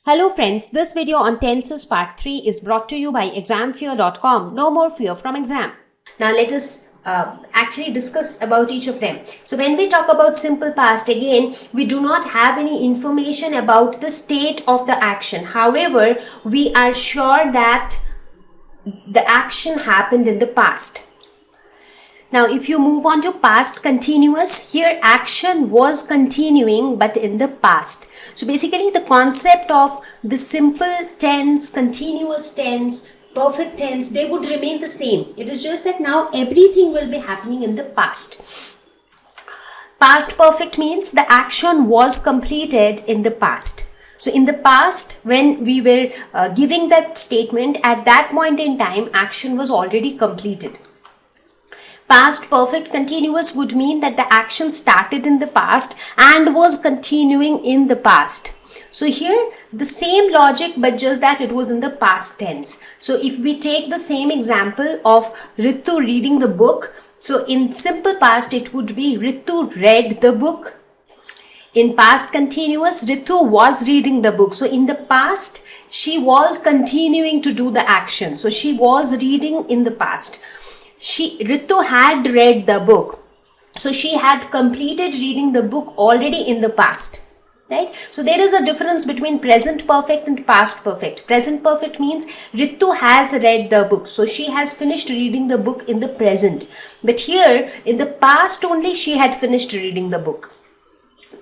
Hello friends, this video on tenses part 3 is brought to you by examfear.com. No more fear from exam. Now let us actually discuss about each of them. So when we talk about simple past, again, we do not have any information about the state of the action. However, we are sure that the action happened in the past. Now, if you move on to past continuous, here action was continuing but in the past. So basically the concept of the simple tense, continuous tense, perfect tense, they would remain the same. It is just that now everything will be happening in the past. Past perfect means the action was completed in the past. So in the past, when we were giving that statement, at that point in time, action was already completed. Past perfect continuous would mean that the action started in the past and was continuing in the past. So here the same logic, but just that it was in the past tense. So if we take the same example of Ritu reading the book, so in simple past it would be Ritu read the book. In past continuous, Ritu was reading the book. So in the past she was continuing to do the action. So she was reading in the past. Ritu had read the book. So she had completed reading the book already in the past. Right? So there is a difference between present perfect and past perfect. Present perfect means Ritu has read the book. So she has finished reading the book in the present. But here in the past only she had finished reading the book.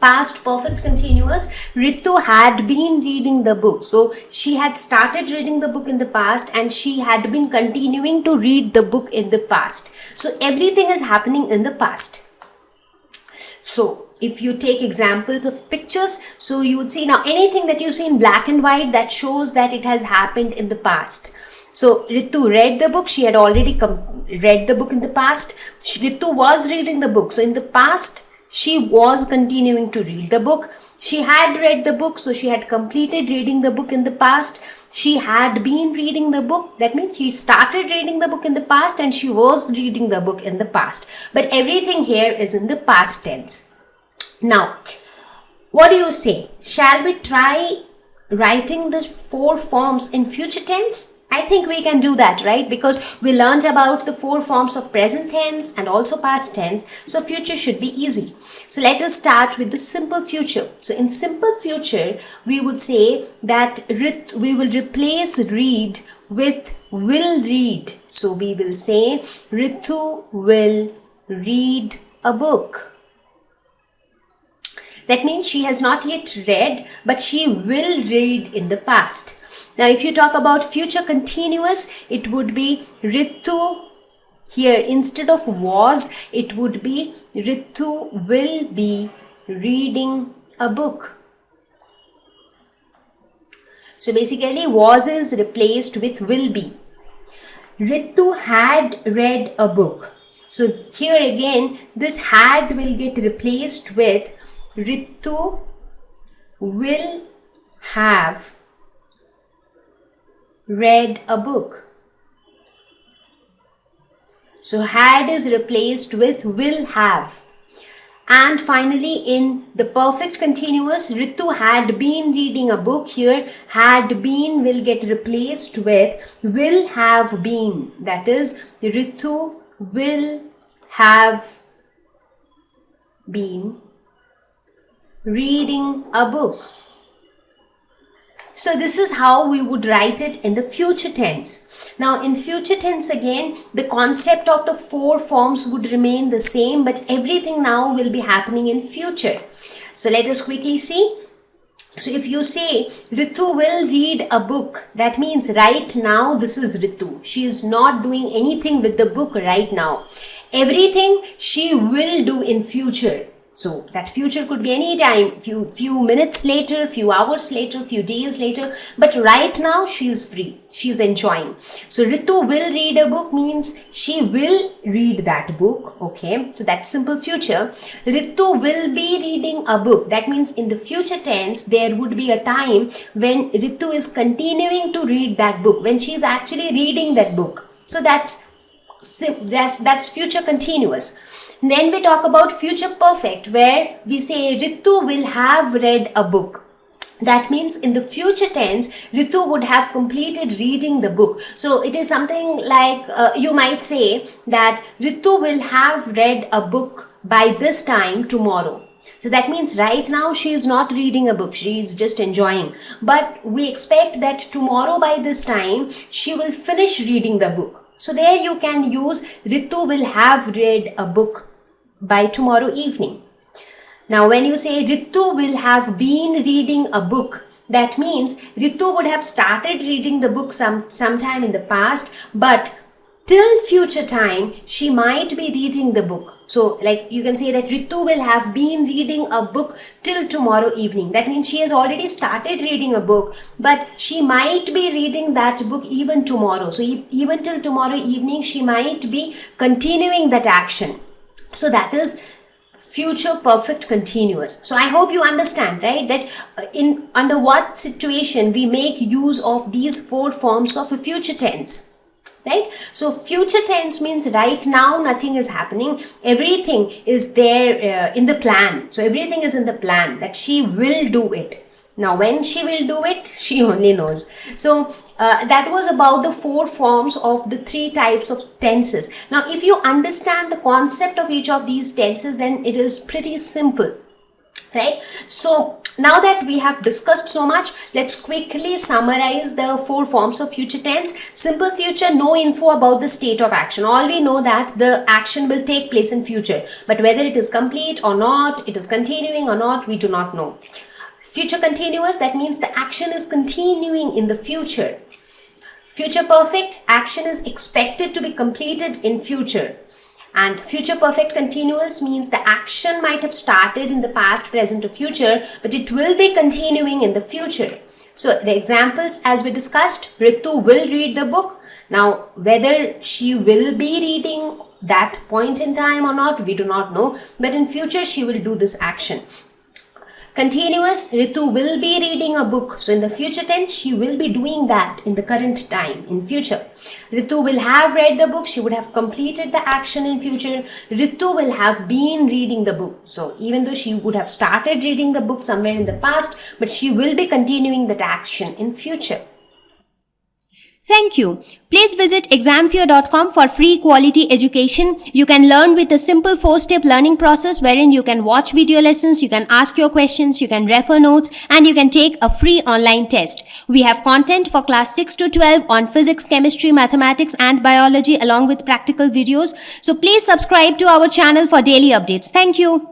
Past perfect continuous, Ritu had been reading the book. So she had started reading the book in the past and she had been continuing to read the book in the past. So everything is happening in the past. So if you take examples of pictures, so you would see now anything that you see in black and white, that shows that it has happened in the past. So Ritu read the book, she had already read the book in the past. Ritu was reading the book. So in the past, she was continuing to read the book. She had read the book, so she had completed reading the book in the past. She had been reading the book. That means she started reading the book in the past and she was reading the book in the past. But everything here is in the past tense. Now, what do you say? Shall we try writing the 4 forms in future tense? I think we can do that, right? Because we learned about the 4 forms of present tense and also past tense. So future should be easy. So let us start with the simple future. So in simple future, we would say that we will replace read with will read. So we will say Ritu will read a book. That means she has not yet read, but she will read in the past. Now, if you talk about future continuous, it would be Ritu. Here, instead of was, it would be Ritu will be reading a book. So basically, was is replaced with will be. Ritu had read a book. So here again, this had will get replaced with Ritu will have read a book. So had is replaced with will have. And finally in the perfect continuous, Ritu had been reading a book. Here had been will get replaced with will have been. That is Ritu will have been reading a book. So this is how we would write it in the future tense. Now in future tense again, the concept of the 4 forms would remain the same, but everything now will be happening in future. So let us quickly see. So if you say Ritu will read a book, that means right now this is Ritu. She is not doing anything with the book right now. Everything she will do in future. So that future could be any time, few minutes later, few hours later, few days later. But right now she is free. She is enjoying. So Ritu will read a book means she will read that book. Okay. So that's simple future. Ritu will be reading a book. That means in the future tense, there would be a time when Ritu is continuing to read that book, when she is actually reading that book. So that's future continuous. Then we talk about future perfect, where we say Ritu will have read a book. That means in the future tense, Ritu would have completed reading the book. So it is something like you might say that Ritu will have read a book by this time tomorrow. So that means right now she is not reading a book, she is just enjoying. But we expect that tomorrow by this time she will finish reading the book. So there you can use Ritu will have read a book by tomorrow evening. Now when you say Ritu will have been reading a book, that means Ritu would have started reading the book sometime in the past, but till future time she might be reading the book. So like you can say that Ritu will have been reading a book till tomorrow evening. That means she has already started reading a book, but she might be reading that book even tomorrow. So even till tomorrow evening she might be continuing that action. So that is future perfect continuous. So I hope you understand, right, that in under what situation we make use of these 4 forms of a future tense, right? So future tense means right now nothing is happening, everything is there in the plan. So everything is in the plan that she will do it. Now when she will do it, she only knows. So that was about the 4 forms of the 3 types of tenses. Now if you understand the concept of each of these tenses, then it is pretty simple, right? So now that we have discussed so much, let's quickly summarize the 4 forms of future tense. Simple future, no info about the state of action. All we know that the action will take place in future, but whether it is complete or not, it is continuing or not, we do not know. Future continuous, that means the action is continuing in the future. Future perfect, action is expected to be completed in future. And future perfect continuous means the action might have started in the past, present or future, but it will be continuing in the future. So the examples as we discussed, Ritu will read the book. Now whether she will be reading that point in time or not, we do not know, but in future she will do this action. Continuous, Ritu will be reading a book. So in the future tense, she will be doing that in the current time, in future. Ritu will have read the book. She would have completed the action in future. Ritu will have been reading the book. So even though she would have started reading the book somewhere in the past, but she will be continuing that action in future. Thank you. Please visit examfear.com for free quality education. You can learn with a simple 4-step learning process wherein you can watch video lessons, you can ask your questions, you can refer notes, and you can take a free online test. We have content for class 6 to 12 on physics, chemistry, mathematics, and biology along with practical videos. So please subscribe to our channel for daily updates. Thank you.